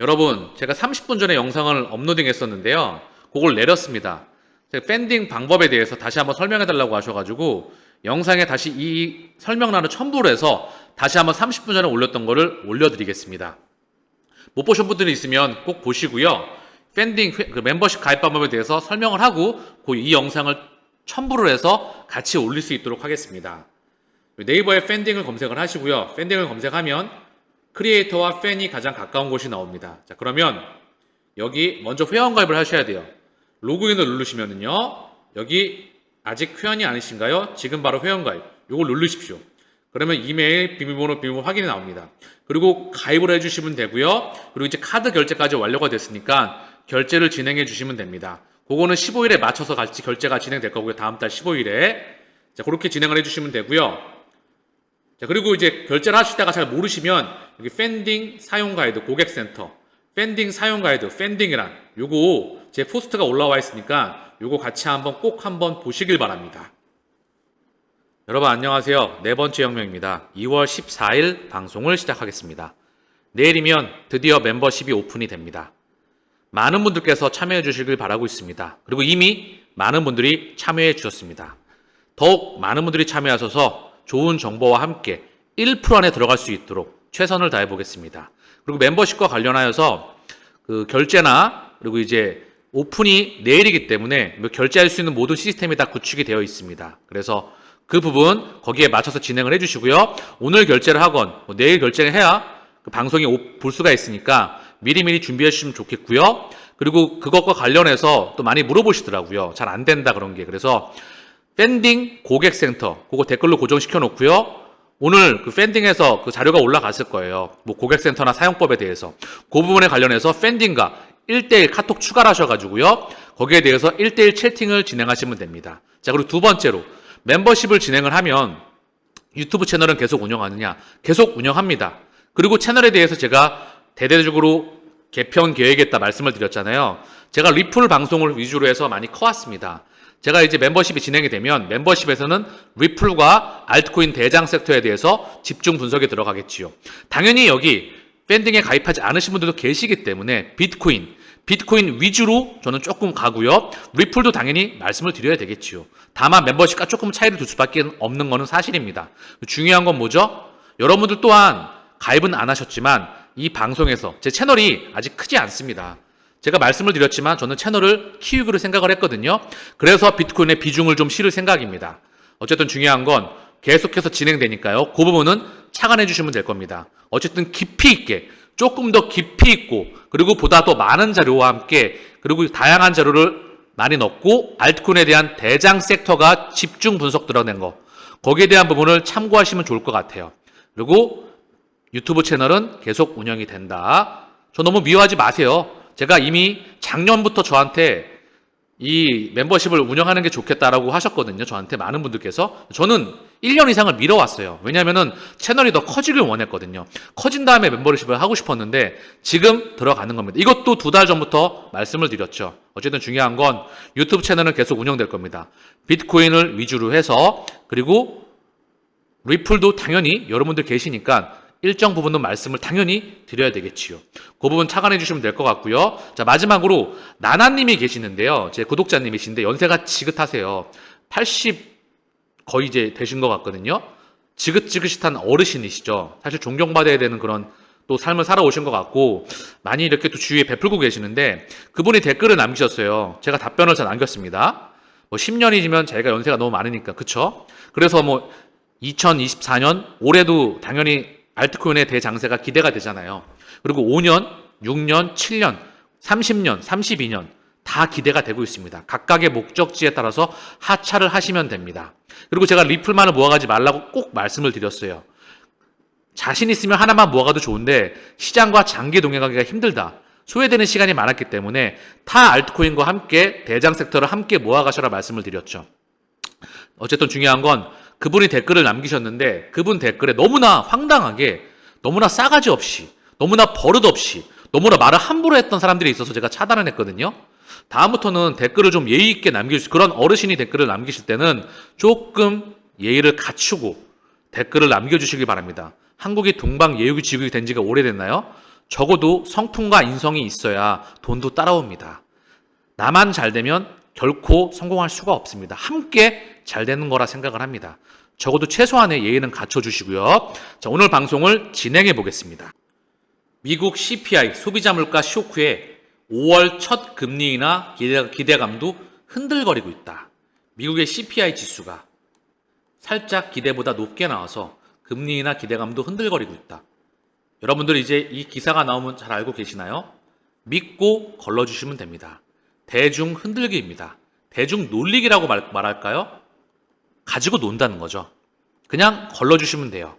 여러분, 제가 30분 전에 영상을 업로딩 했었는데요. 그걸 내렸습니다. 제가 팬딩 방법에 대해서 다시 한번 설명해 달라고 하셔가지고 영상에 다시 이 설명란을 첨부를 해서 다시 한번 30분 전에 올렸던 거를 올려드리겠습니다. 못 보신 분들이 있으면 꼭 보시고요. 팬딩 그 멤버십 가입 방법에 대해서 설명을 하고 이 영상을 첨부를 해서 같이 올릴 수 있도록 하겠습니다. 네이버에 팬딩을 검색을 하시고요. 팬딩을 검색하면 크리에이터와 팬이 가장 가까운 곳이 나옵니다. 자, 그러면 여기 먼저 회원가입을 하셔야 돼요. 로그인을 누르시면은요, 여기 아직 회원이 아니신가요? 지금 바로 회원가입. 요걸 누르십시오. 그러면 이메일, 비밀번호 확인이 나옵니다. 그리고 가입을 해주시면 되고요. 그리고 이제 카드 결제까지 완료가 됐으니까 결제를 진행해 주시면 됩니다. 그거는 15일에 맞춰서 같이 결제가 진행될 거고요. 다음 달 15일에. 자, 그렇게 진행을 해주시면 되고요. 자, 그리고 이제 결제를 하시다가 잘 모르시면 여기 팬딩 사용 가이드 고객센터, 팬딩 사용 가이드, 팬딩이란 요거 제 포스트가 올라와 있으니까 요거 같이 꼭 한번 보시길 바랍니다. 여러분 안녕하세요. 네 번째 혁명입니다. 2월 14일 방송을 시작하겠습니다. 내일이면 드디어 멤버십이 오픈이 됩니다. 많은 분들께서 참여해 주시길 바라고 있습니다. 그리고 이미 많은 분들이 참여해 주셨습니다. 더욱 많은 분들이 참여하셔서 좋은 정보와 함께 1% 안에 들어갈 수 있도록 최선을 다해 보겠습니다. 그리고 멤버십과 관련하여서 그 결제나 그리고 이제 오픈이 내일이기 때문에 결제할 수 있는 모든 시스템이 다 구축이 되어 있습니다. 그래서 그 부분 거기에 맞춰서 진행을 해주시고요. 오늘 결제를 하건 내일 결제를 해야 그 방송이 볼 수가 있으니까 미리미리 준비해 주시면 좋겠고요. 그리고 그것과 관련해서 또 많이 물어보시더라고요. 잘 안 된다 그런 게. 그래서 팬딩 고객센터 그거 댓글로 고정시켜 놓고요. 오늘 그 팬딩에서 그 자료가 올라갔을 거예요. 뭐 고객센터나 사용법에 대해서 그 부분에 관련해서 팬딩과 1대1 카톡 추가를 하셔가지고요. 거기에 대해서 1대1 채팅을 진행하시면 됩니다. 자, 그리고 두 번째로 멤버십을 진행을 하면 유튜브 채널은 계속 운영하느냐? 계속 운영합니다. 그리고 채널에 대해서 제가 대대적으로 개편 계획했다 말씀을 드렸잖아요. 제가 리플 방송을 위주로 해서 많이 커왔습니다. 제가 이제 멤버십이 진행이 되면 멤버십에서는 리플과 알트코인 대장 섹터에 대해서 집중 분석에 들어가겠지요. 당연히 여기 팬딩에 가입하지 않으신 분들도 계시기 때문에 비트코인 위주로 저는 조금 가고요. 리플도 당연히 말씀을 드려야 되겠지요. 다만 멤버십과 조금 차이를 둘 수밖에 없는 것은 사실입니다. 중요한 건 뭐죠? 여러분들 또한 가입은 안 하셨지만 이 방송에서 제 채널이 아직 크지 않습니다. 제가 말씀을 드렸지만 저는 채널을 키우기로 생각을 했거든요. 그래서 비트코인의 비중을 좀 실을 생각입니다. 어쨌든 중요한 건 계속해서 진행되니까요. 그 부분은 착안해 주시면 될 겁니다. 어쨌든 깊이 있게, 조금 더 깊이 있고, 그리고 보다 더 많은 자료와 함께, 그리고 다양한 자료를 많이 넣고, 알트코인에 대한 대장 섹터가 집중 분석 들어낸 거, 거기에 대한 부분을 참고하시면 좋을 것 같아요. 그리고 유튜브 채널은 계속 운영이 된다. 저 너무 미워하지 마세요. 제가 이미 작년부터 저한테 이 멤버십을 운영하는 게 좋겠다라고 하셨거든요. 저한테 많은 분들께서. 저는 1년 이상을 미뤄왔어요. 왜냐하면 채널이 더 커지길 원했거든요. 커진 다음에 멤버십을 하고 싶었는데 지금 들어가는 겁니다. 이것도 2달 전부터 말씀을 드렸죠. 어쨌든 중요한 건 유튜브 채널은 계속 운영될 겁니다. 비트코인을 위주로 해서 그리고 리플도 당연히 여러분들 계시니까 일정 부분은 말씀을 당연히 드려야 되겠지요. 그 부분 착안해 주시면 될 것 같고요. 자, 마지막으로 나나님이 계시는데요. 제 구독자님이신데 연세가 지긋하세요. 80 거의 이제 되신 것 같거든요. 지긋지긋한 어르신이시죠. 사실 존경받아야 되는 그런 또 삶을 살아오신 것 같고 많이 이렇게 또 주위에 베풀고 계시는데 그분이 댓글을 남기셨어요. 제가 답변을 잘 남겼습니다. 뭐 10년이지만 자기가 연세가 너무 많으니까 그쵸? 그래서 뭐 2024년 올해도 당연히 알트코인의 대장세가 기대가 되잖아요. 그리고 5년, 6년, 7년, 30년, 32년 다 기대가 되고 있습니다. 각각의 목적지에 따라서 하차를 하시면 됩니다. 그리고 제가 리플만을 모아가지 말라고 꼭 말씀을 드렸어요. 자신 있으면 하나만 모아가도 좋은데 시장과 장기 동행하기가 힘들다. 소외되는 시간이 많았기 때문에 타 알트코인과 함께 대장 섹터를 함께 모아가셔라 말씀을 드렸죠. 어쨌든 중요한 건 그분이 댓글을 남기셨는데 그분 댓글에 너무나 황당하게 너무나 싸가지 없이 너무나 버릇 없이 너무나 말을 함부로 했던 사람들이 있어서 제가 차단을 했거든요. 다음부터는 댓글을 좀 예의 있게 남길 수 그런 어르신이 댓글을 남기실 때는 조금 예의를 갖추고 댓글을 남겨주시기 바랍니다. 한국이 동방 예우기 지국이 된 지가 오래됐나요? 적어도 성품과 인성이 있어야 돈도 따라옵니다. 나만 잘 되면 결코 성공할 수가 없습니다. 함께 잘 되는 거라 생각을 합니다. 적어도 최소한의 예의는 갖춰주시고요. 자, 오늘 방송을 진행해 보겠습니다. 미국 CPI 소비자 물가 쇼크 후에 5월 첫 금리 인하 기대감도 흔들거리고 있다. 미국의 CPI 지수가 살짝 기대보다 높게 나와서 금리 인하 기대감도 흔들거리고 있다. 여러분들 이제 이 기사가 나오면 잘 알고 계시나요? 믿고 걸러주시면 됩니다. 대중 흔들기입니다. 대중 놀리기라고 말할까요? 가지고 논다는 거죠. 그냥 걸러주시면 돼요.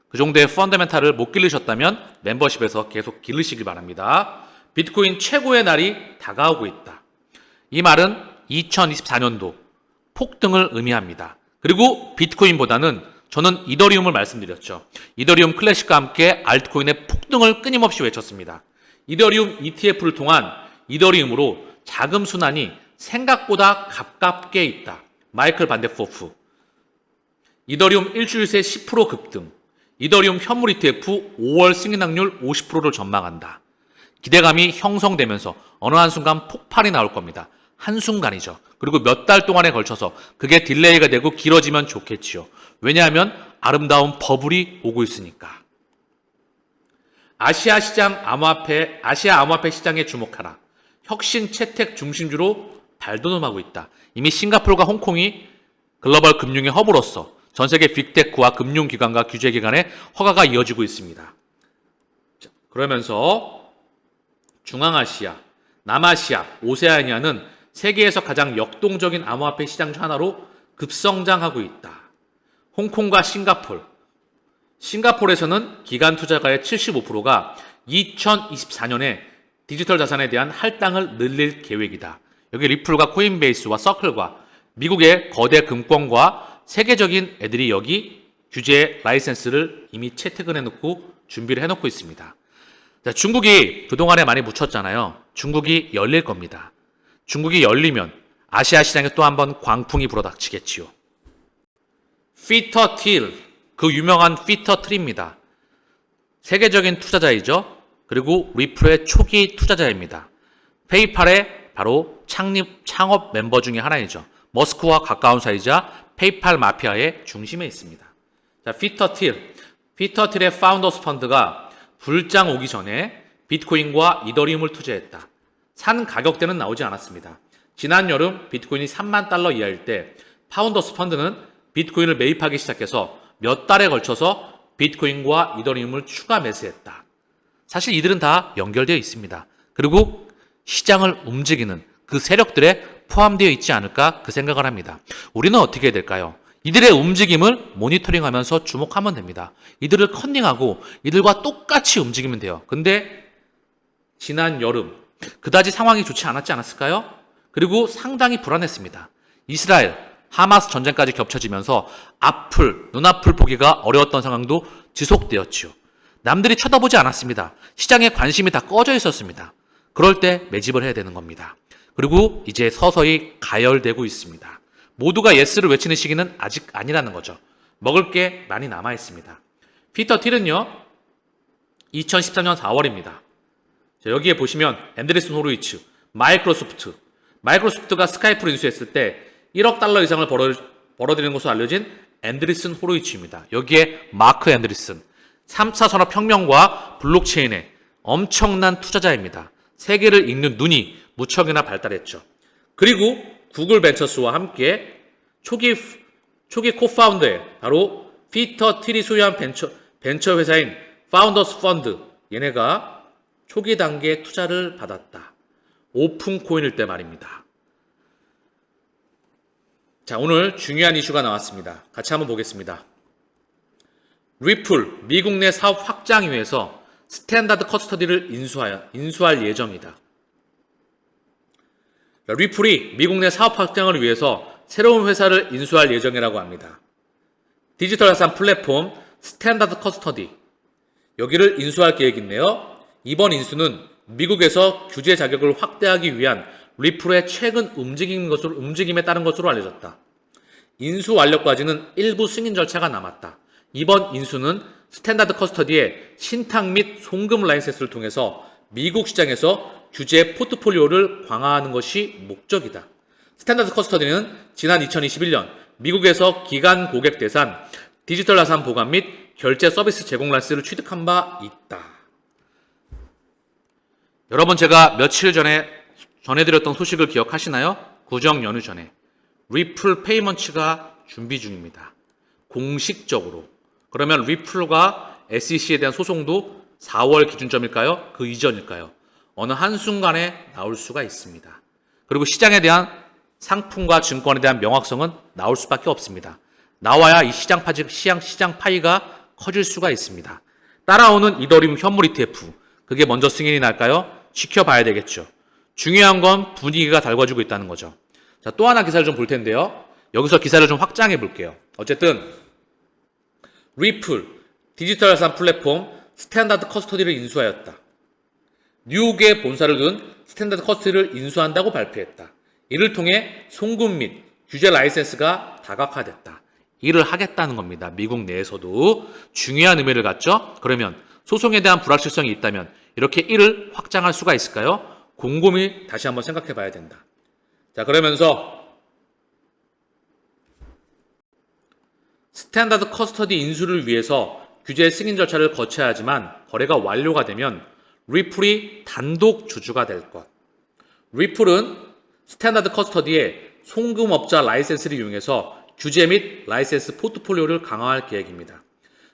그 정도의 펀더멘탈을 못 기르셨다면 멤버십에서 계속 기르시길 바랍니다. 비트코인 최고의 날이 다가오고 있다. 이 말은 2024년도 폭등을 의미합니다. 그리고 비트코인보다는 저는 이더리움을 말씀드렸죠. 이더리움 클래식과 함께 알트코인의 폭등을 끊임없이 외쳤습니다. 이더리움 ETF를 통한 이더리움으로 자금 순환이 생각보다 가깝게 있다. 마이클 반데포프. 이더리움 일주일 새 10% 급등. 이더리움 현물 ETF 5월 승인 확률 50%를 전망한다. 기대감이 형성되면서 어느 한순간 폭발이 나올 겁니다. 한순간이죠. 그리고 몇 달 동안에 걸쳐서 그게 딜레이가 되고 길어지면 좋겠지요. 왜냐하면 아름다운 버블이 오고 있으니까. 아시아 암호화폐 시장에 주목하라. 혁신 채택 중심주로 발돋움하고 있다. 이미 싱가포르가 홍콩이 글로벌 금융의 허브로서 전 세계 빅테크와 금융기관과 규제기관의 허가가 이어지고 있습니다. 자, 그러면서 중앙아시아, 남아시아, 오세아니아는 세계에서 가장 역동적인 암호화폐 시장 중 하나로 급성장하고 있다. 홍콩과 싱가포르에서는 기관 투자가의 75%가 2024년에 디지털 자산에 대한 할당을 늘릴 계획이다. 여기 리플과 코인베이스와 서클과 미국의 거대 금권과 세계적인 애들이 여기 규제 라이센스를 이미 채택을 해놓고 준비를 해놓고 있습니다. 자, 중국이 그동안에 많이 묻혔잖아요. 중국이 열릴 겁니다. 중국이 열리면 아시아 시장에 또 한번 광풍이 불어닥치겠지요. 피터 틸, 그 유명한 피터 틸입니다. 세계적인 투자자이죠. 그리고 리플의 초기 투자자입니다. 페이팔의 바로 창업 멤버 중에 하나이죠. 머스크와 가까운 사이자 페이팔 마피아의 중심에 있습니다. 자, 피터 틸의 파운더스 펀드가 불장 오기 전에 비트코인과 이더리움을 투자했다. 산 가격대는 나오지 않았습니다. 지난 여름 비트코인이 3만 달러 이하일 때 파운더스 펀드는 비트코인을 매입하기 시작해서 몇 달에 걸쳐서 비트코인과 이더리움을 추가 매수했다. 사실 이들은 다 연결되어 있습니다. 그리고 시장을 움직이는 그 세력들에 포함되어 있지 않을까 그 생각을 합니다. 우리는 어떻게 해야 될까요? 이들의 움직임을 모니터링하면서 주목하면 됩니다. 이들을 컨닝하고 이들과 똑같이 움직이면 돼요. 근데 지난 여름 그다지 상황이 좋지 않았을까요? 그리고 상당히 불안했습니다. 이스라엘, 하마스 전쟁까지 겹쳐지면서 눈앞을 보기가 어려웠던 상황도 지속되었지요. 남들이 쳐다보지 않았습니다. 시장에 관심이 다 꺼져 있었습니다. 그럴 때 매집을 해야 되는 겁니다. 그리고 이제 서서히 가열되고 있습니다. 모두가 예스를 외치는 시기는 아직 아니라는 거죠. 먹을 게 많이 남아 있습니다. 피터 틸은요, 2013년 4월입니다. 여기에 보시면 앤드리슨 호로위츠, 마이크로소프트가 스카이프를 인수했을 때 1억 달러 이상을 벌어들이는 것으로 알려진 앤드리슨 호로위츠입니다. 여기에 마크 앤드리슨, 3차 산업혁명과 블록체인의 엄청난 투자자입니다. 세계를 읽는 눈이 무척이나 발달했죠. 그리고 구글 벤처스와 함께 초기 코파운더의 바로 피터 틸이 소유한 벤처 회사인 파운더스 펀드, 얘네가 초기 단계 투자를 받았다. 오픈 코인일 때 말입니다. 자, 오늘 중요한 이슈가 나왔습니다. 같이 한번 보겠습니다. 리플, 미국 내 사업 확장 위해서 스탠다드 커스터디를 인수할 예정이다. 리플이 미국 내 사업 확장을 위해서 새로운 회사를 인수할 예정이라고 합니다. 디지털 자산 플랫폼 스탠다드 커스터디, 여기를 인수할 계획인데요. 이번 인수는 미국에서 규제 자격을 확대하기 위한 리플의 최근 움직임에 따른 것으로 알려졌다. 인수 완료까지는 일부 승인 절차가 남았다. 이번 인수는 스탠다드 커스터디의 신탁 및 송금 라이센스를 통해서 미국 시장에서 규제 포트폴리오를 강화하는 것이 목적이다. 스탠다드 커스터디는 지난 2021년 미국에서 기간 고객 대상 디지털 자산 보관 및 결제 서비스 제공 라이센스를 취득한 바 있다. 여러분, 제가 며칠 전에 전해드렸던 소식을 기억하시나요? 구정 연휴 전에 리플 페이먼츠가 준비 중입니다. 공식적으로. 그러면 리플과 SEC에 대한 소송도 4월 기준점일까요? 그 이전일까요? 어느 한순간에 나올 수가 있습니다. 그리고 시장에 대한 상품과 증권에 대한 명확성은 나올 수밖에 없습니다. 나와야 이 시장 파이가 커질 수가 있습니다. 따라오는 이더리움 현물 ETF, 그게 먼저 승인이 날까요? 지켜봐야 되겠죠. 중요한 건 분위기가 달궈지고 있다는 거죠. 자, 또 하나 기사를 좀 볼 텐데요. 여기서 기사를 좀 확장해 볼게요. 어쨌든 리플, 디지털 자산 플랫폼 스탠다드 커스터디를 인수하였다. 뉴욕에 본사를 둔 스탠다드 커스터디를 인수한다고 발표했다. 이를 통해 송금 및 규제 라이센스가 다각화됐다. 일을 하겠다는 겁니다. 미국 내에서도 중요한 의미를 갖죠. 그러면 소송에 대한 불확실성이 있다면 이렇게 일을 확장할 수가 있을까요? 곰곰이 다시 한번 생각해 봐야 된다. 자, 그러면서 스탠다드 커스터디 인수를 위해서 규제 승인 절차를 거쳐야 하지만 거래가 완료가 되면 리플이 단독 주주가 될 것. 리플은 스탠다드 커스터디의 송금업자 라이센스를 이용해서 규제 및 라이센스 포트폴리오를 강화할 계획입니다.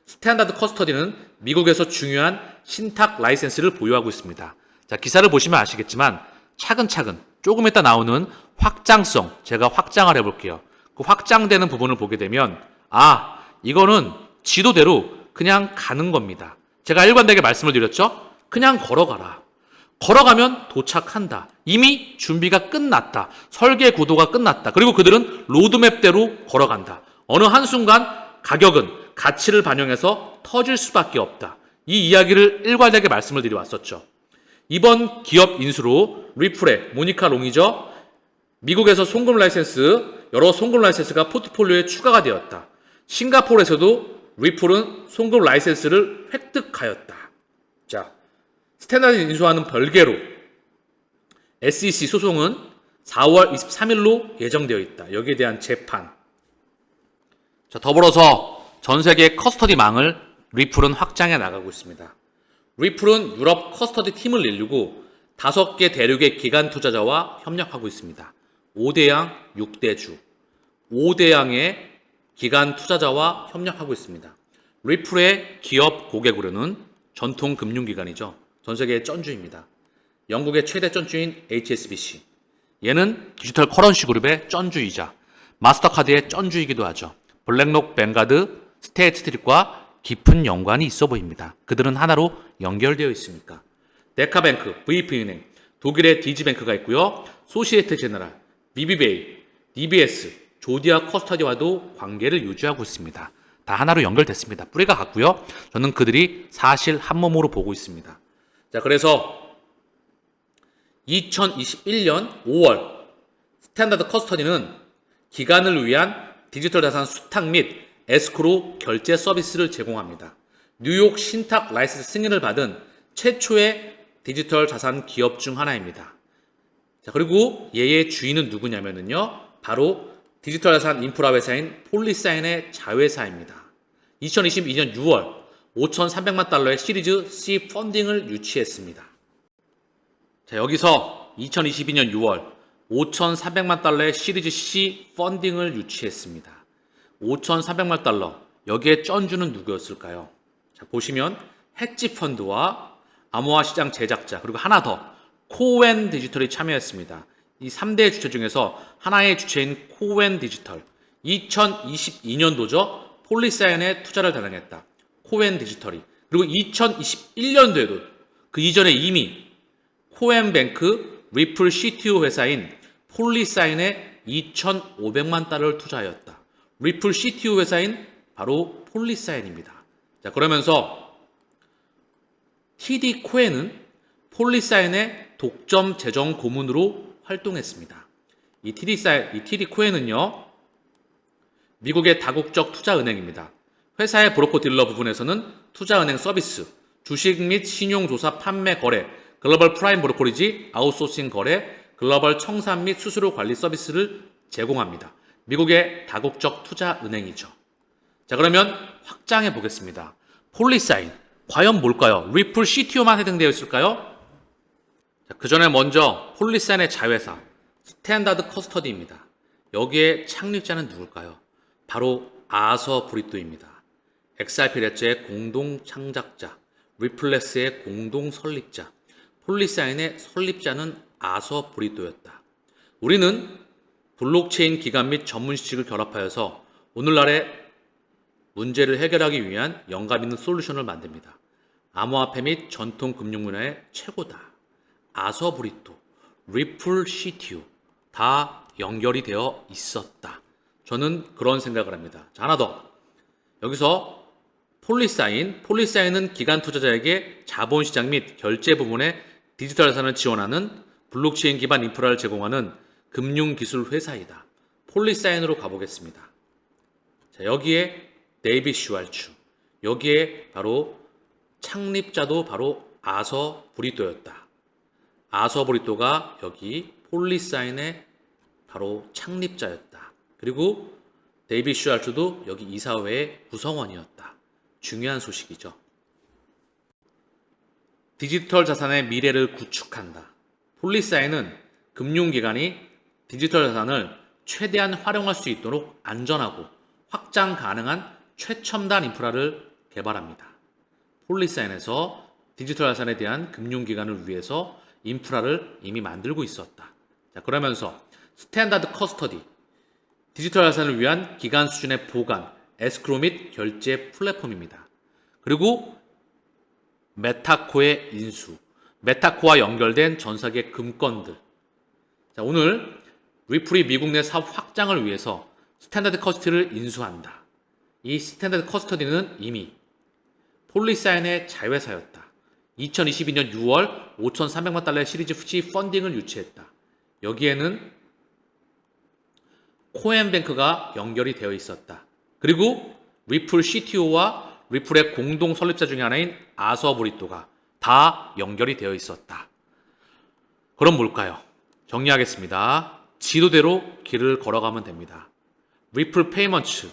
스탠다드 커스터디는 미국에서 중요한 신탁 라이센스를 보유하고 있습니다. 자, 기사를 보시면 아시겠지만 차근차근 조금 이따 나오는 확장성, 제가 확장을 해볼게요. 그 확장되는 부분을 보게 되면 이거는 지도대로 그냥 가는 겁니다. 제가 일관되게 말씀을 드렸죠? 그냥 걸어가라. 걸어가면 도착한다. 이미 준비가 끝났다. 설계 구도가 끝났다. 그리고 그들은 로드맵대로 걸어간다. 어느 한순간 가격은 가치를 반영해서 터질 수밖에 없다. 이 이야기를 일관되게 말씀을 드려왔었죠. 이번 기업 인수로 리플의 모니카 롱이죠. 미국에서 송금 라이센스, 여러 송금 라이센스가 포트폴리오에 추가가 되었다. 싱가포르에서도 리플은 송금 라이센스를 획득하였다. 자, 스탠다드 인수와는 별개로 SEC 소송은 4월 23일로 예정되어 있다. 여기에 대한 재판. 자, 더불어서 전 세계 커스터디망을 리플은 확장해 나가고 있습니다. 리플은 유럽 커스터디 팀을 이루고 5개 대륙의 기관 투자자와 협력하고 있습니다. 5대양 6대주, 5대양의 기관 투자자와 협력하고 있습니다. 리플의 기업 고객으로는 전통 금융기관이죠. 전 세계의 쩐주입니다. 영국의 최대 쩐주인 HSBC. 얘는 디지털 커런시 그룹의 쩐주이자 마스터카드의 쩐주이기도 하죠. 블랙록, 뱅가드, 스테이트 스트릿과 깊은 연관이 있어 보입니다. 그들은 하나로 연결되어 있으니까. 데카뱅크, VP은행, 독일의 디지뱅크가 있고요. 소시에테 제너럴, 비비베이, DBS, 조디아 커스터디와도 관계를 유지하고 있습니다. 다 하나로 연결됐습니다. 뿌리가 같고요. 저는 그들이 사실 한 몸으로 보고 있습니다. 자, 그래서 2021년 5월 스탠다드 커스터디는 기관을 위한 디지털 자산 수탁 및 에스크로 결제 서비스를 제공합니다. 뉴욕 신탁 라이센스 승인을 받은 최초의 디지털 자산 기업 중 하나입니다. 자, 그리고 얘의 주인은 누구냐면요. 바로 디지털 자산 인프라 회사인 폴리사인의 자회사입니다. 2022년 6월 5,300만 달러의 시리즈 C 펀딩을 유치했습니다. 자, 여기서 2022년 6월 5,300만 달러의 시리즈 C 펀딩을 유치했습니다. 5,300만 달러. 여기에 쩐주는 누구였을까요? 자, 보시면 헤지 펀드와 암호화 시장 제작자, 그리고 하나 더 코웬 디지털이 참여했습니다. 이 3대 주체 중에서 하나의 주체인 코웬 디지털. 2022년도죠. 폴리사인에 투자를 달성했다. 코웬 디지털이. 그리고 2021년도에도 그 이전에 이미 코웬뱅크 리플 CTO 회사인 폴리사인에 2,500만 달러를 투자하였다. 리플 CTO 회사인 바로 폴리사인입니다. 자, 그러면서 TD 코엔은 폴리사인의 독점 재정 고문으로 활동했습니다. 이 TD 코엔은요, 미국의 다국적 투자은행입니다. 회사의 브로커 딜러 부분에서는 투자은행 서비스, 주식 및 신용조사 판매 거래, 글로벌 프라임 브로커리지, 아웃소싱 거래, 글로벌 청산 및 수수료 관리 서비스를 제공합니다. 미국의 다국적 투자은행이죠. 자, 그러면 확장해 보겠습니다. 폴리사인, 과연 뭘까요? 리플 CTO만 해당되어 있을까요? 그 전에 먼저 폴리사인의 자회사 스탠다드 커스터디입니다. 여기에 창립자는 누굴까요? 바로 아서 브리또입니다. XRP 레저의 공동 창작자, 리플레스의 공동 설립자, 폴리사인의 설립자는 아서 브리또였다. 우리는 블록체인 기관 및 전문 지식을 결합하여서 오늘날의 문제를 해결하기 위한 영감 있는 솔루션을 만듭니다. 암호화폐 및 전통 금융 문화의 최고다. 아서 브리또, 리플 CTO 다 연결이 되어 있었다. 저는 그런 생각을 합니다. 자, 하나 더. 여기서 폴리사인은 기관 투자자에게 자본시장 및 결제 부문의 디지털 자산을 지원하는 블록체인 기반 인프라를 제공하는 금융기술 회사이다. 폴리사인으로 가보겠습니다. 자, 여기에 데이빗 슈왈츠, 여기에 바로 창립자도 바로 아서 브리또였다. 아서 브리또가 여기 폴리사인의 바로 창립자였다. 그리고 데이빗 슈왈츠도 여기 이사회의 구성원이었다. 중요한 소식이죠. 디지털 자산의 미래를 구축한다. 폴리사인은 금융기관이 디지털 자산을 최대한 활용할 수 있도록 안전하고 확장 가능한 최첨단 인프라를 개발합니다. 폴리사인에서 디지털 자산에 대한 금융기관을 위해서 인프라를 이미 만들고 있었다. 자, 그러면서 스탠다드 커스터디, 디지털 자산을 위한 기간 수준의 보관, 에스크로 및 결제 플랫폼입니다. 그리고 메타코의 인수, 메타코와 연결된 전 세계 금건들. 자, 오늘 리플이 미국 내 사업 확장을 위해서 스탠다드 커스터디를 인수한다. 이 스탠다드 커스터디는 이미 폴리사인의 자회사였다. 2022년 6월 5,300만 달러의 시리즈 C 펀딩을 유치했다. 여기에는 코엔뱅크가 연결이 되어 있었다. 그리고 리플 CTO와 리플의 공동 설립자 중에 하나인 아서 브리또가 다 연결이 되어 있었다. 그럼 뭘까요? 정리하겠습니다. 지도대로 길을 걸어가면 됩니다. 리플 페이먼츠,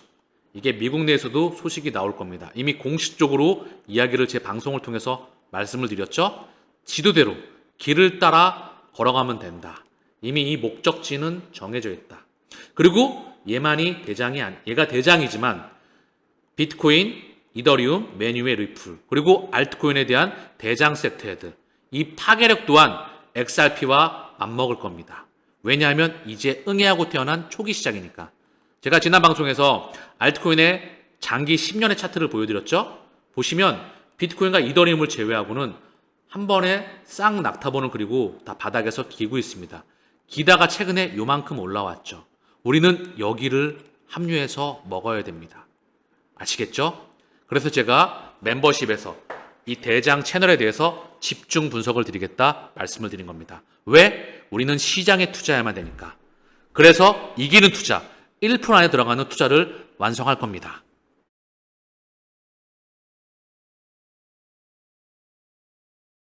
이게 미국 내에서도 소식이 나올 겁니다. 이미 공식적으로 이야기를 제 방송을 통해서 말씀을 드렸죠. 지도대로 길을 따라 걸어가면 된다. 이미 이 목적지는 정해져 있다. 그리고 얘가 대장이지만 비트코인, 이더리움, 메뉴의 리플, 그리고 알트코인에 대한 대장 세트헤드, 이 파괴력 또한 XRP와 맞먹을 겁니다. 왜냐하면 이제 응애하고 태어난 초기 시작이니까. 제가 지난 방송에서 알트코인의 장기 10년의 차트를 보여드렸죠. 보시면 비트코인과 이더리움을 제외하고는 한 번에 싹 낙타본을 그리고 다 바닥에서 기고 있습니다. 기다가 최근에 요만큼 올라왔죠. 우리는 여기를 합류해서 먹어야 됩니다. 아시겠죠? 그래서 제가 멤버십에서 이 대장 채널에 대해서 집중 분석을 드리겠다 말씀을 드린 겁니다. 왜? 우리는 시장에 투자해야만 되니까. 그래서 이기는 투자, 1% 안에 들어가는 투자를 완성할 겁니다.